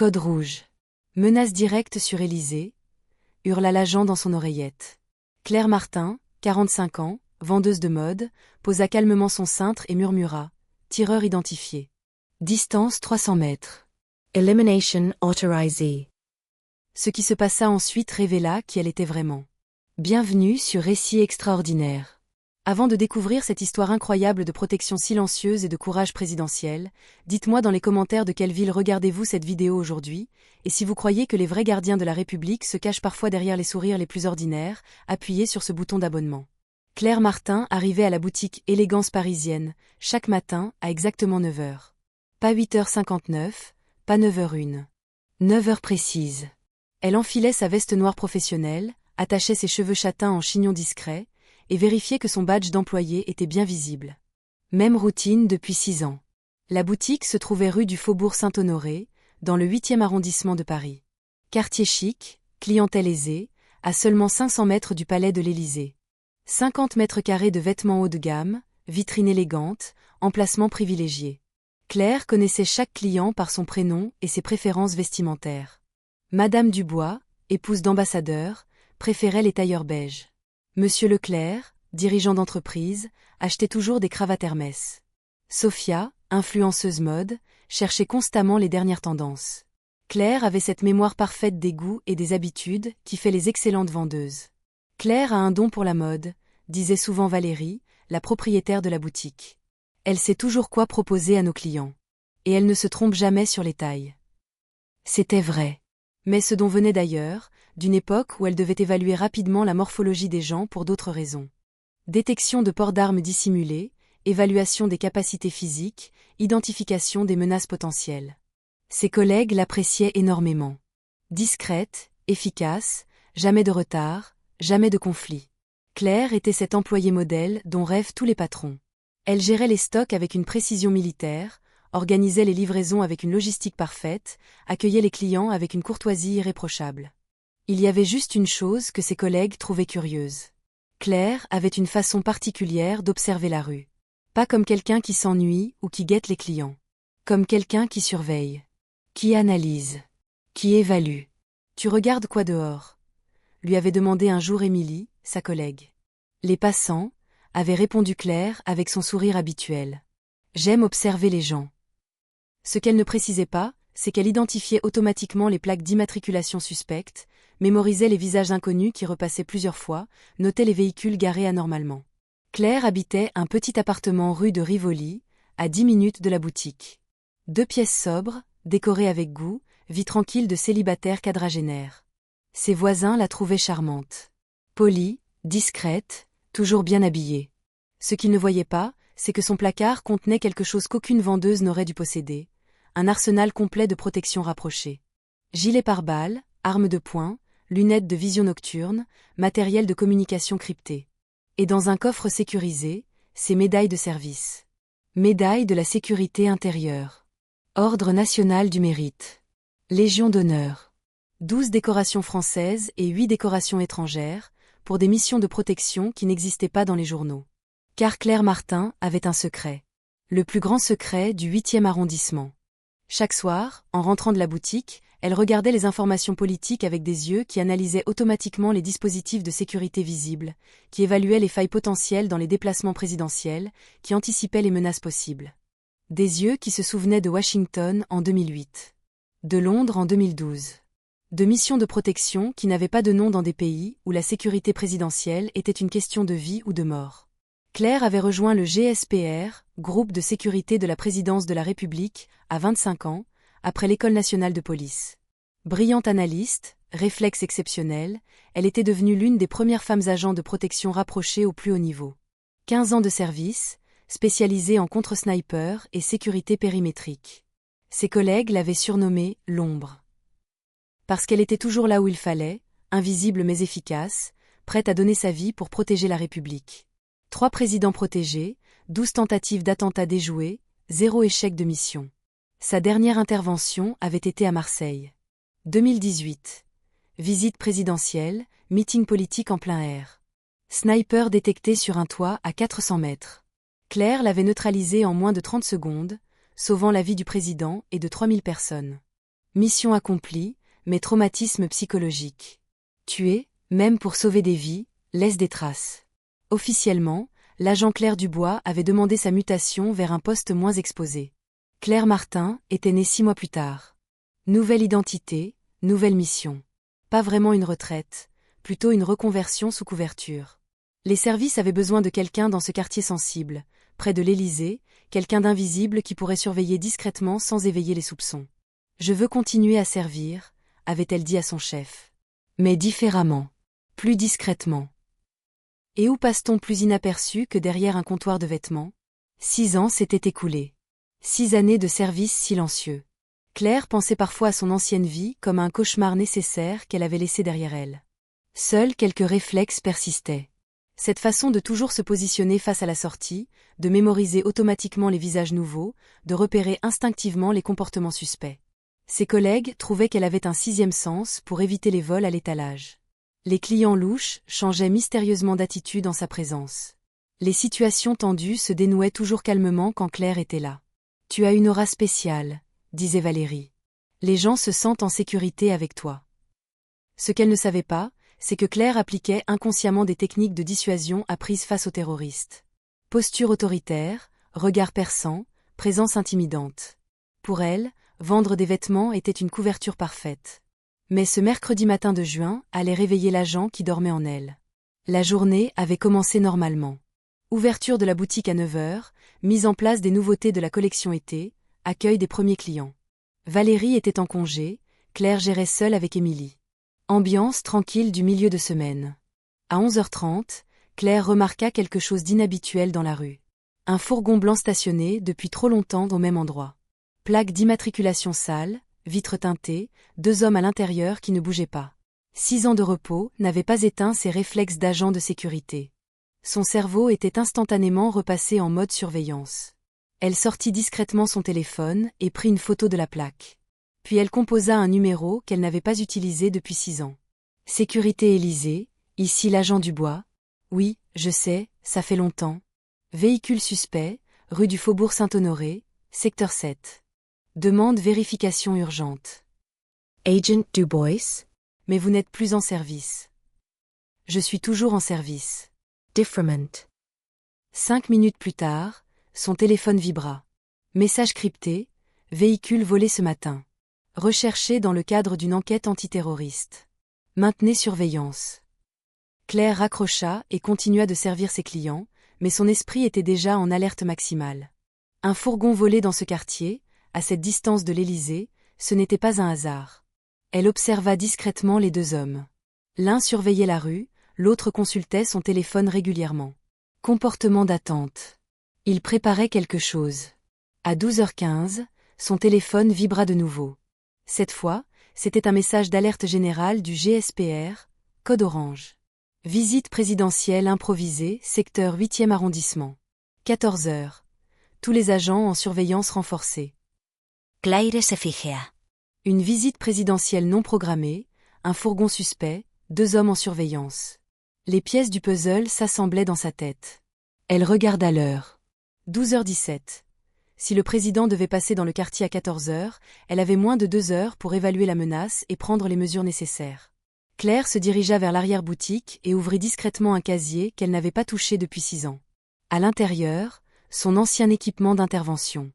Code rouge. Menace directe sur Élysée, hurla l'agent dans son oreillette. Claire Martin, 45 ans, vendeuse de mode, posa calmement son cintre et murmura « Tireur identifié. Distance 300 mètres. Elimination authorized. » Ce qui se passa ensuite révéla qui elle était vraiment. Bienvenue sur Récits extraordinaires. Avant de découvrir cette histoire incroyable de protection silencieuse et de courage présidentiel, dites-moi dans les commentaires de quelle ville regardez-vous cette vidéo aujourd'hui, et si vous croyez que les vrais gardiens de la République se cachent parfois derrière les sourires les plus ordinaires, appuyez sur ce bouton d'abonnement. Claire Martin arrivait à la boutique Élégance parisienne, chaque matin à exactement 9h. Pas 8h59, pas 9h01. 9h précises. Elle enfilait sa veste noire professionnelle, attachait ses cheveux châtains en chignon discret, et vérifiait que son badge d'employé était bien visible. Même routine depuis 6 ans. La boutique se trouvait rue du Faubourg Saint-Honoré, dans le 8e arrondissement de Paris. Quartier chic, clientèle aisée, à seulement 500 mètres du palais de l'Élysée. 50 mètres carrés de vêtements haut de gamme, vitrine élégante, emplacement privilégié. Claire connaissait chaque client par son prénom et ses préférences vestimentaires. Madame Dubois, épouse d'ambassadeur, préférait les tailleurs beiges. Monsieur Leclerc, dirigeant d'entreprise, achetait toujours des cravates Hermès. Sophia, influenceuse mode, cherchait constamment les dernières tendances. Claire avait cette mémoire parfaite des goûts et des habitudes qui fait les excellentes vendeuses. Claire a un don pour la mode, disait souvent Valérie, la propriétaire de la boutique. Elle sait toujours quoi proposer à nos clients. Et elle ne se trompe jamais sur les tailles. C'était vrai. Mais ce dont venait d'ailleurs, d'une époque où elle devait évaluer rapidement la morphologie des gens pour d'autres raisons. Détection de port d'armes dissimulées, évaluation des capacités physiques, identification des menaces potentielles. Ses collègues l'appréciaient énormément. Discrète, efficace, jamais de retard, jamais de conflit. Claire était cet employé modèle dont rêvent tous les patrons. Elle gérait les stocks avec une précision militaire, organisait les livraisons avec une logistique parfaite, accueillait les clients avec une courtoisie irréprochable. Il y avait juste une chose que ses collègues trouvaient curieuse. Claire avait une façon particulière d'observer la rue. Pas comme quelqu'un qui s'ennuie ou qui guette les clients. Comme quelqu'un qui surveille. Qui analyse. Qui évalue. Tu regardes quoi dehors ? Lui avait demandé un jour Émilie, sa collègue. Les passants, avait répondu Claire avec son sourire habituel. J'aime observer les gens. Ce qu'elle ne précisait pas, c'est qu'elle identifiait automatiquement les plaques d'immatriculation suspectes, mémorisait les visages inconnus qui repassaient plusieurs fois, notait les véhicules garés anormalement. Claire habitait un petit appartement rue de Rivoli, à 10 minutes de la boutique. 2 pièces sobres, décorées avec goût, vie tranquille de célibataire quadragénaire. Ses voisins la trouvaient charmante. Polie, discrète, toujours bien habillée. Ce qu'ils ne voyaient pas, c'est que son placard contenait quelque chose qu'aucune vendeuse n'aurait dû posséder, un arsenal complet de protection rapprochée. Gilet pare-balles, armes de poing, lunettes de vision nocturne, matériel de communication crypté. Et dans un coffre sécurisé, ses médailles de service. Médaille de la sécurité intérieure. Ordre national du mérite. Légion d'honneur. 12 décorations françaises et 8 décorations étrangères, pour des missions de protection qui n'existaient pas dans les journaux. Car Claire Martin avait un secret. Le plus grand secret du 8e arrondissement. Chaque soir, en rentrant de la boutique, elle regardait les informations politiques avec des yeux qui analysaient automatiquement les dispositifs de sécurité visibles, qui évaluaient les failles potentielles dans les déplacements présidentiels, qui anticipaient les menaces possibles. Des yeux qui se souvenaient de Washington en 2008. De Londres en 2012. De missions de protection qui n'avaient pas de nom dans des pays où la sécurité présidentielle était une question de vie ou de mort. Claire avait rejoint le GSPR, groupe de sécurité de la présidence de la République, à 25 ans, après l'École nationale de police. Brillante analyste, réflexe exceptionnel, elle était devenue l'une des premières femmes agents de protection rapprochée au plus haut niveau. 15 ans de service, spécialisée en contre-sniper et sécurité périmétrique. Ses collègues l'avaient surnommée « l'ombre ». Parce qu'elle était toujours là où il fallait, invisible mais efficace, prête à donner sa vie pour protéger la République. 3 présidents protégés, 12 tentatives d'attentats déjouées, 0 échec de mission. Sa dernière intervention avait été à Marseille. 2018. Visite présidentielle, meeting politique en plein air. Sniper détecté sur un toit à 400 mètres. Claire l'avait neutralisé en moins de 30 secondes, sauvant la vie du président et de 3000 personnes. Mission accomplie, mais traumatisme psychologique. Tuer, même pour sauver des vies, laisse des traces. Officiellement, l'agent Claire Dubois avait demandé sa mutation vers un poste moins exposé. Claire Martin était née 6 mois plus tard. Nouvelle identité, nouvelle mission. Pas vraiment une retraite, plutôt une reconversion sous couverture. Les services avaient besoin de quelqu'un dans ce quartier sensible, près de l'Élysée, quelqu'un d'invisible qui pourrait surveiller discrètement sans éveiller les soupçons. « Je veux continuer à servir », avait-elle dit à son chef. Mais différemment. Plus discrètement. Et où passe-t-on plus inaperçu que derrière un comptoir de vêtements ? 6 ans s'étaient écoulés. 6 années de service silencieux. Claire pensait parfois à son ancienne vie comme à un cauchemar nécessaire qu'elle avait laissé derrière elle. Seuls quelques réflexes persistaient. Cette façon de toujours se positionner face à la sortie, de mémoriser automatiquement les visages nouveaux, de repérer instinctivement les comportements suspects. Ses collègues trouvaient qu'elle avait un 6e sens pour éviter les vols à l'étalage. Les clients louches changeaient mystérieusement d'attitude en sa présence. Les situations tendues se dénouaient toujours calmement quand Claire était là. « Tu as une aura spéciale », disait Valérie. « Les gens se sentent en sécurité avec toi. » Ce qu'elle ne savait pas, c'est que Claire appliquait inconsciemment des techniques de dissuasion apprises face aux terroristes. Posture autoritaire, regard perçant, présence intimidante. Pour elle, vendre des vêtements était une couverture parfaite. Mais ce mercredi matin de juin allait réveiller l'agent qui dormait en elle. La journée avait commencé normalement. Ouverture de la boutique à 9h, mise en place des nouveautés de la collection été, accueil des premiers clients. Valérie était en congé, Claire gérait seule avec Émilie. Ambiance tranquille du milieu de semaine. À 11h30, Claire remarqua quelque chose d'inhabituel dans la rue. Un fourgon blanc stationné depuis trop longtemps au même endroit. Plaque d'immatriculation sale, vitres teintées, 2 hommes à l'intérieur qui ne bougeaient pas. 6 ans de repos n'avaient pas éteint ses réflexes d'agent de sécurité. Son cerveau était instantanément repassé en mode surveillance. Elle sortit discrètement son téléphone et prit une photo de la plaque. Puis elle composa un numéro qu'elle n'avait pas utilisé depuis 6 ans. Sécurité Élysée, ici l'agent Dubois. Oui, je sais, ça fait longtemps. Véhicule suspect, rue du Faubourg Saint-Honoré, secteur 7. Demande vérification urgente. Agent Dubois. Mais vous n'êtes plus en service. Je suis toujours en service. Deferment. 5 minutes plus tard, son téléphone vibra. Message crypté, véhicule volé ce matin. Recherché dans le cadre d'une enquête antiterroriste. Maintenez surveillance. Claire raccrocha et continua de servir ses clients, mais son esprit était déjà en alerte maximale. Un fourgon volé dans ce quartier, à cette distance de l'Élysée, ce n'était pas un hasard. Elle observa discrètement les 2 hommes. L'un surveillait la rue, l'autre consultait son téléphone régulièrement. Comportement d'attente. Il préparait quelque chose. À 12h15, son téléphone vibra de nouveau. Cette fois, c'était un message d'alerte générale du GSPR, code orange. Visite présidentielle improvisée, secteur 8e arrondissement. 14h. Tous les agents en surveillance renforcée. Claire se figea. Une visite présidentielle non programmée, un fourgon suspect, 2 hommes en surveillance. Les pièces du puzzle s'assemblaient dans sa tête. Elle regarda l'heure. 12h17. Si le président devait passer dans le quartier à 14h, elle avait moins de 2 heures pour évaluer la menace et prendre les mesures nécessaires. Claire se dirigea vers l'arrière-boutique et ouvrit discrètement un casier qu'elle n'avait pas touché depuis 6 ans. À l'intérieur, son ancien équipement d'intervention.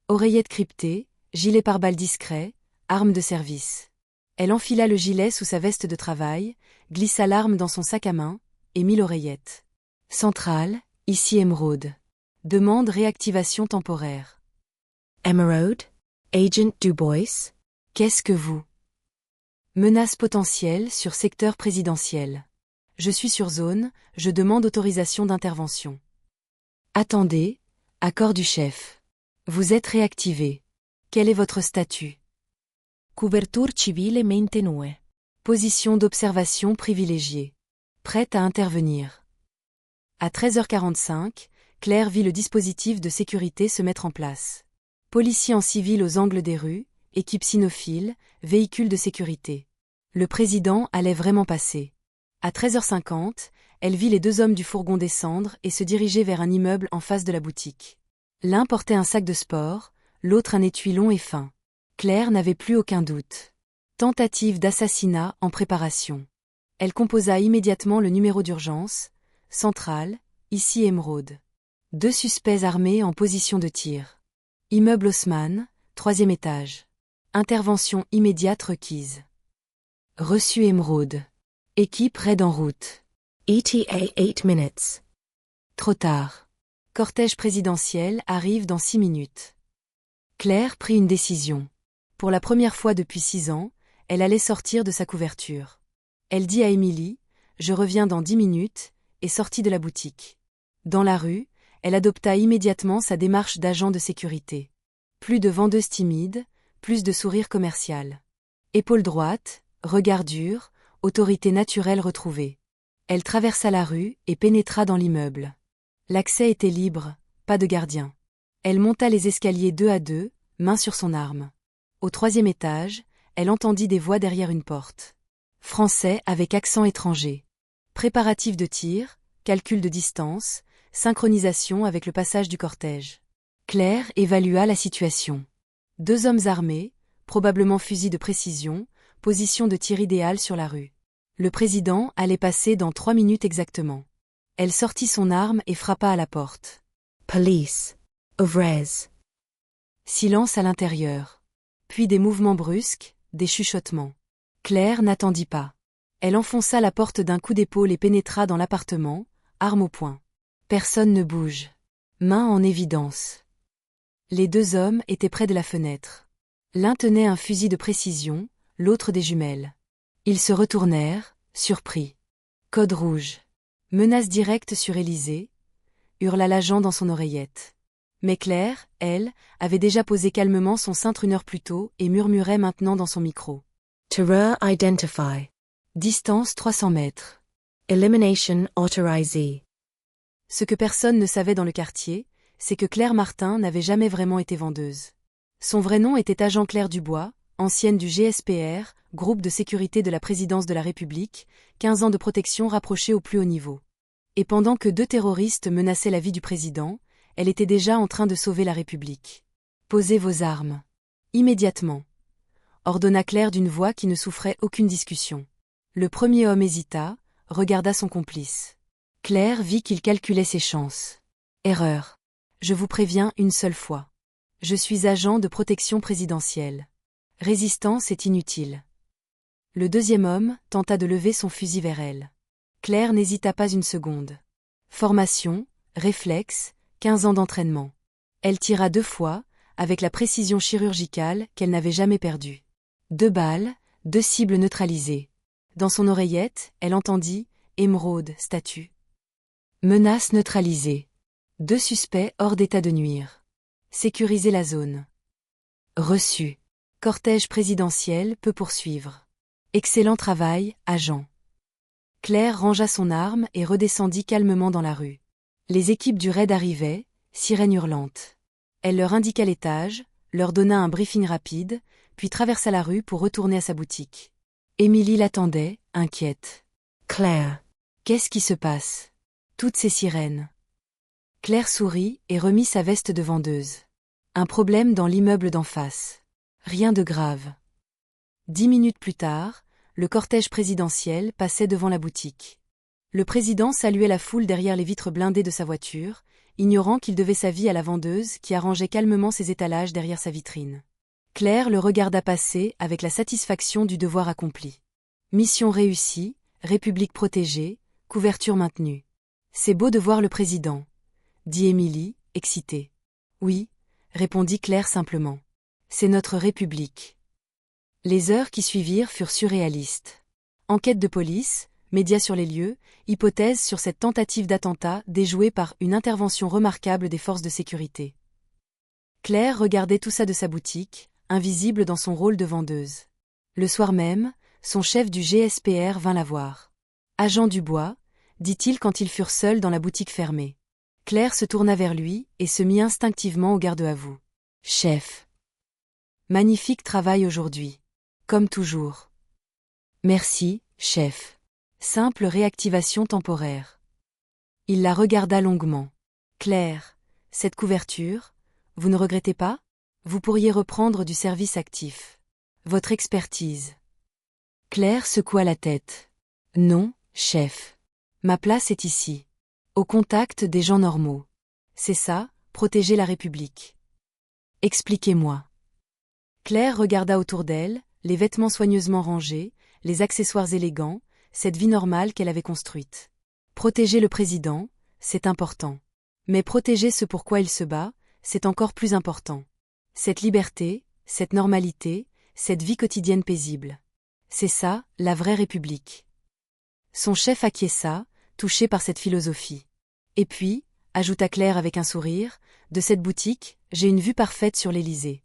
Oreillette cryptée, gilet pare-balles discret, arme de service. Elle enfila le gilet sous sa veste de travail, glissa l'arme dans son sac à main, et mit l'oreillette. Centrale, ici Émeraude. Demande réactivation temporaire. Emeraude, Agent Dubois. Qu'est-ce que vous? Menace potentielle sur secteur présidentiel. Je suis sur zone, je demande autorisation d'intervention. Attendez, accord du chef. Vous êtes réactivé. Quel est votre statut? Couverture civile maintenue. Position d'observation privilégiée. Prête à intervenir. À 13h45, Claire vit le dispositif de sécurité se mettre en place. Policiers en civil aux angles des rues, équipe cynophile, véhicule de sécurité. Le président allait vraiment passer. À 13h50, elle vit les 2 hommes du fourgon descendre et se diriger vers un immeuble en face de la boutique. L'un portait un sac de sport, l'autre un étui long et fin. Claire n'avait plus aucun doute. Tentative d'assassinat en préparation. Elle composa immédiatement le numéro d'urgence, centrale, ici Émeraude. 2 suspects armés en position de tir. Immeuble Haussmann, 3e étage. Intervention immédiate requise. Reçu Émeraude. Équipe raid en route. ETA 8 minutes. Trop tard. Cortège présidentiel arrive dans 6 minutes. Claire prit une décision. Pour la première fois depuis 6 ans, elle allait sortir de sa couverture. Elle dit à Émilie, « Je reviens dans 10 minutes », et sortit de la boutique. Dans la rue, elle adopta immédiatement sa démarche d'agent de sécurité. Plus de vendeuse timide, plus de sourire commercial. Épaule droite, regard dur, autorité naturelle retrouvée. Elle traversa la rue et pénétra dans l'immeuble. L'accès était libre, pas de gardien. Elle monta les escaliers 2 à 2, main sur son arme. Au 3e étage, elle entendit des voix derrière une porte. Français avec accent étranger. Préparatifs de tir, calcul de distance, synchronisation avec le passage du cortège. Claire évalua la situation. 2 hommes armés, probablement fusils de précision, position de tir idéale sur la rue. Le président allait passer dans 3 minutes exactement. Elle sortit son arme et frappa à la porte. Police. Ovrez. Silence à l'intérieur. Puis des mouvements brusques, des chuchotements. Claire n'attendit pas. Elle enfonça la porte d'un coup d'épaule et pénétra dans l'appartement, arme au poing. Personne ne bouge. Main en évidence. Les 2 hommes étaient près de la fenêtre. L'un tenait un fusil de précision, l'autre des jumelles. Ils se retournèrent, surpris. Code rouge. Menace directe sur Élysée, hurla l'agent dans son oreillette. Mais Claire, elle, avait déjà posé calmement son cintre 1 heure plus tôt et murmurait maintenant dans son micro. Terror identify. Distance 300 mètres. Elimination authorized. Ce que personne ne savait dans le quartier, c'est que Claire Martin n'avait jamais vraiment été vendeuse. Son vrai nom était Agent Claire Dubois, ancienne du GSPR, groupe de sécurité de la présidence de la République, 15 ans de protection rapprochée au plus haut niveau. Et pendant que 2 terroristes menaçaient la vie du président, elle était déjà en train de sauver la République. Posez vos armes. Immédiatement. Ordonna Claire d'une voix qui ne souffrait aucune discussion. Le premier homme hésita, regarda son complice. Claire vit qu'il calculait ses chances. Erreur. Je vous préviens une seule fois. Je suis agent de protection présidentielle. Résistance est inutile. Le 2e homme tenta de lever son fusil vers elle. Claire n'hésita pas une seconde. Formation, réflexe, 15 ans d'entraînement. Elle tira 2 fois, avec la précision chirurgicale qu'elle n'avait jamais perdue. 2 balles, 2 cibles neutralisées. Dans son oreillette, elle entendit « Émeraude, statue ». Menace neutralisée. 2 suspects hors d'état de nuire. Sécuriser la zone. Reçu. Cortège présidentiel peut poursuivre. Excellent travail, agent. Claire rangea son arme et redescendit calmement dans la rue. Les équipes du raid arrivaient, sirène hurlante. Elle leur indiqua l'étage, leur donna un briefing rapide, puis traversa la rue pour retourner à sa boutique. Émilie l'attendait, inquiète. « Claire. Qu'est-ce qui se passe ? Toutes ces sirènes. » Claire sourit et remit sa veste de vendeuse. Un problème dans l'immeuble d'en face. Rien de grave. 10 minutes plus tard, le cortège présidentiel passait devant la boutique. Le président saluait la foule derrière les vitres blindées de sa voiture, ignorant qu'il devait sa vie à la vendeuse qui arrangeait calmement ses étalages derrière sa vitrine. Claire le regarda passer avec la satisfaction du devoir accompli. Mission réussie, République protégée, couverture maintenue. C'est beau de voir le président, dit Émilie, excitée. Oui, répondit Claire simplement. C'est notre République. Les heures qui suivirent furent surréalistes. Enquête de police, médias sur les lieux, hypothèses sur cette tentative d'attentat déjouée par une intervention remarquable des forces de sécurité. Claire regardait tout ça de sa boutique, invisible dans son rôle de vendeuse. Le soir même, son chef du GSPR vint la voir. « Agent Dubois », dit-il quand ils furent seuls dans la boutique fermée. Claire se tourna vers lui et se mit instinctivement au garde à vous. « Chef. Magnifique travail aujourd'hui. Comme toujours. »« Merci, chef. » Simple réactivation temporaire. Il la regarda longuement. « Claire, cette couverture, vous ne regrettez pas ? Vous pourriez reprendre du service actif. Votre expertise. Claire secoua la tête. Non, chef. Ma place est ici. Au contact des gens normaux. C'est ça, protéger la République. Expliquez-moi. Claire regarda autour d'elle, les vêtements soigneusement rangés, les accessoires élégants, cette vie normale qu'elle avait construite. Protéger le président, c'est important. Mais protéger ce pour quoi il se bat, c'est encore plus important. Cette liberté, cette normalité, cette vie quotidienne paisible. C'est ça, la vraie République. Son chef acquiesça, touché par cette philosophie. Et puis, ajouta Claire avec un sourire, de cette boutique, j'ai une vue parfaite sur l'Élysée.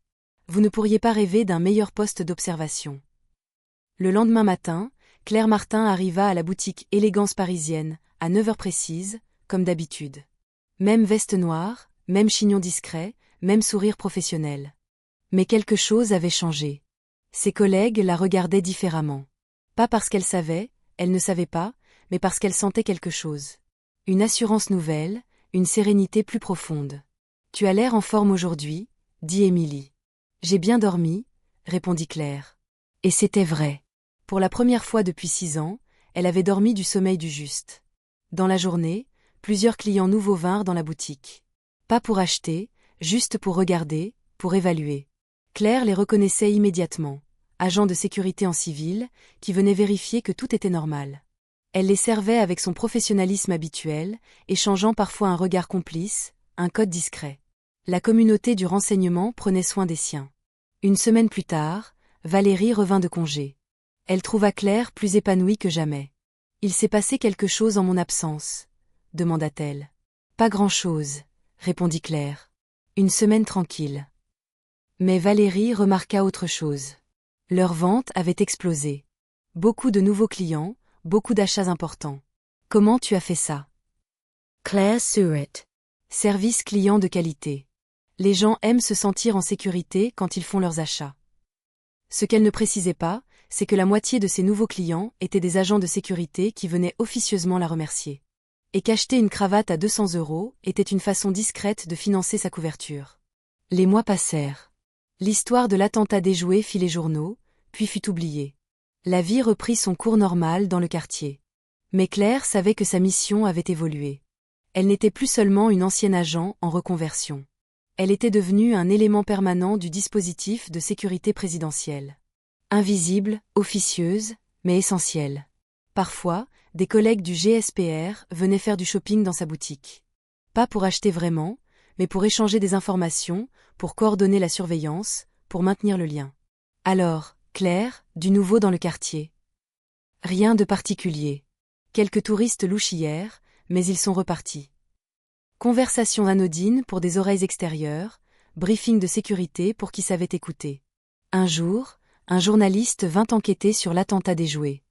Vous ne pourriez pas rêver d'un meilleur poste d'observation. Le lendemain matin, Claire Martin arriva à la boutique Élégance parisienne, à 9 heures précises, comme d'habitude. Même veste noire, même chignon discret, même sourire professionnel. Mais quelque chose avait changé. Ses collègues la regardaient différemment. Pas parce qu'elle savait, elle ne savait pas, mais parce qu'elle sentait quelque chose. Une assurance nouvelle, une sérénité plus profonde. Tu as l'air en forme aujourd'hui, dit Émilie. J'ai bien dormi, répondit Claire. Et c'était vrai. Pour la première fois depuis 6 ans, elle avait dormi du sommeil du juste. Dans la journée, plusieurs clients nouveaux vinrent dans la boutique. Pas pour acheter, juste pour regarder, pour évaluer. Claire les reconnaissait immédiatement, agents de sécurité en civil, qui venaient vérifier que tout était normal. Elle les servait avec son professionnalisme habituel, échangeant parfois un regard complice, un code discret. La communauté du renseignement prenait soin des siens. Une semaine plus tard, Valérie revint de congé. Elle trouva Claire plus épanouie que jamais. « Il s'est passé quelque chose en mon absence ?» demanda-t-elle. « Pas grand-chose » répondit Claire. « Une semaine tranquille. » Mais Valérie remarqua autre chose. Leurs ventes avaient explosé. Beaucoup de nouveaux clients, beaucoup d'achats importants. « Comment tu as fait ça ?» Claire Surratt. Service client de qualité. Les gens aiment se sentir en sécurité quand ils font leurs achats. Ce qu'elle ne précisait pas, c'est que la moitié de ses nouveaux clients étaient des agents de sécurité qui venaient officieusement la remercier. Et qu'acheter une cravate à 200 € était une façon discrète de financer sa couverture. Les mois passèrent. L'histoire de l'attentat déjoué fit les journaux, puis fut oubliée. La vie reprit son cours normal dans le quartier. Mais Claire savait que sa mission avait évolué. Elle n'était plus seulement une ancienne agent en reconversion. Elle était devenue un élément permanent du dispositif de sécurité présidentielle. Invisible, officieuse, mais essentielle. Parfois, des collègues du GSPR venaient faire du shopping dans sa boutique. Pas pour acheter vraiment, mais pour échanger des informations, pour coordonner la surveillance, pour maintenir le lien. Alors, Claire, du nouveau dans le quartier. Rien de particulier. Quelques touristes louches hier, mais ils sont repartis. Conversation anodine pour des oreilles extérieures, briefing de sécurité pour qui savait écouter. Un jour, un journaliste vint enquêter sur l'attentat déjoué.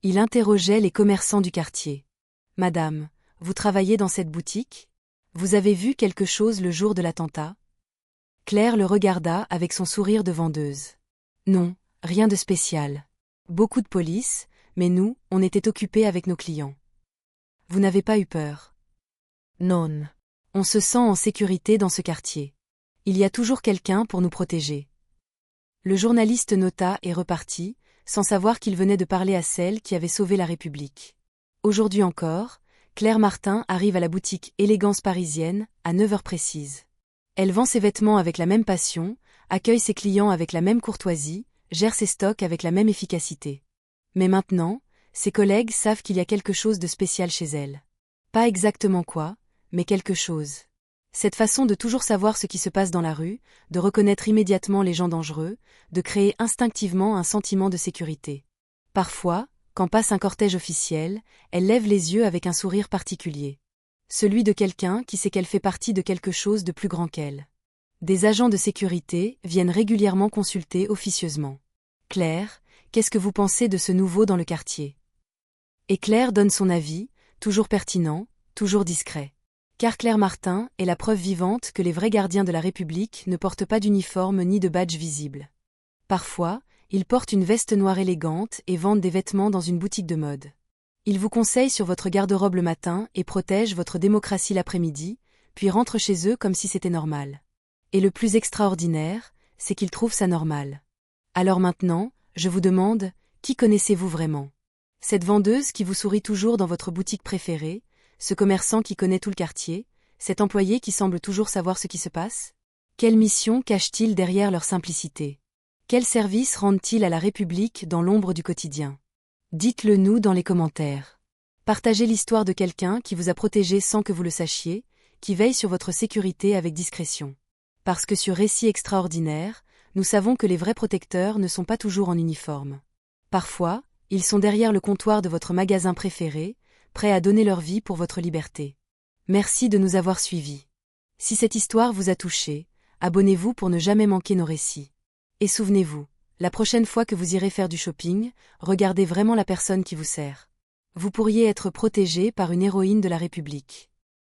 Il interrogeait les commerçants du quartier. « Madame, vous travaillez dans cette boutique ? Vous avez vu quelque chose le jour de l'attentat ?» Claire le regarda avec son sourire de vendeuse. « Non, rien de spécial. Beaucoup de police, mais nous, on était occupés avec nos clients. » « Vous n'avez pas eu peur ? » « Non. On se sent en sécurité dans ce quartier. Il y a toujours quelqu'un pour nous protéger. » Le journaliste nota et repartit, sans savoir qu'il venait de parler à celle qui avait sauvé la République. Aujourd'hui encore, Claire Martin arrive à la boutique Élégance parisienne, à 9 heures précises. Elle vend ses vêtements avec la même passion, accueille ses clients avec la même courtoisie, gère ses stocks avec la même efficacité. Mais maintenant, ses collègues savent qu'il y a quelque chose de spécial chez elle. Pas exactement quoi, mais quelque chose. Cette façon de toujours savoir ce qui se passe dans la rue, de reconnaître immédiatement les gens dangereux, de créer instinctivement un sentiment de sécurité. Parfois, quand passe un cortège officiel, elle lève les yeux avec un sourire particulier. Celui de quelqu'un qui sait qu'elle fait partie de quelque chose de plus grand qu'elle. Des agents de sécurité viennent régulièrement consulter officieusement. « Claire, qu'est-ce que vous pensez de ce nouveau dans le quartier ?» Et Claire donne son avis, toujours pertinent, toujours discret. Car Claire Martin est la preuve vivante que les vrais gardiens de la République ne portent pas d'uniforme ni de badge visible. Parfois, ils portent une veste noire élégante et vendent des vêtements dans une boutique de mode. Ils vous conseillent sur votre garde-robe le matin et protègent votre démocratie l'après-midi, puis rentrent chez eux comme si c'était normal. Et le plus extraordinaire, c'est qu'ils trouvent ça normal. Alors maintenant, je vous demande, qui connaissez-vous vraiment? Cette vendeuse qui vous sourit toujours dans votre boutique préférée, ce commerçant qui connaît tout le quartier, cet employé qui semble toujours savoir ce qui se passe? Quelle mission cachent-ils derrière leur simplicité? Quel service rendent-ils à la République dans l'ombre du quotidien? Dites-le nous dans les commentaires. Partagez l'histoire de quelqu'un qui vous a protégé sans que vous le sachiez, qui veille sur votre sécurité avec discrétion. Parce que sur Récits extraordinaires, nous savons que les vrais protecteurs ne sont pas toujours en uniforme. Parfois, ils sont derrière le comptoir de votre magasin préféré, prêts à donner leur vie pour votre liberté. Merci de nous avoir suivis. Si cette histoire vous a touché, abonnez-vous pour ne jamais manquer nos récits. Et souvenez-vous, la prochaine fois que vous irez faire du shopping, regardez vraiment la personne qui vous sert. Vous pourriez être protégé par une héroïne de la République.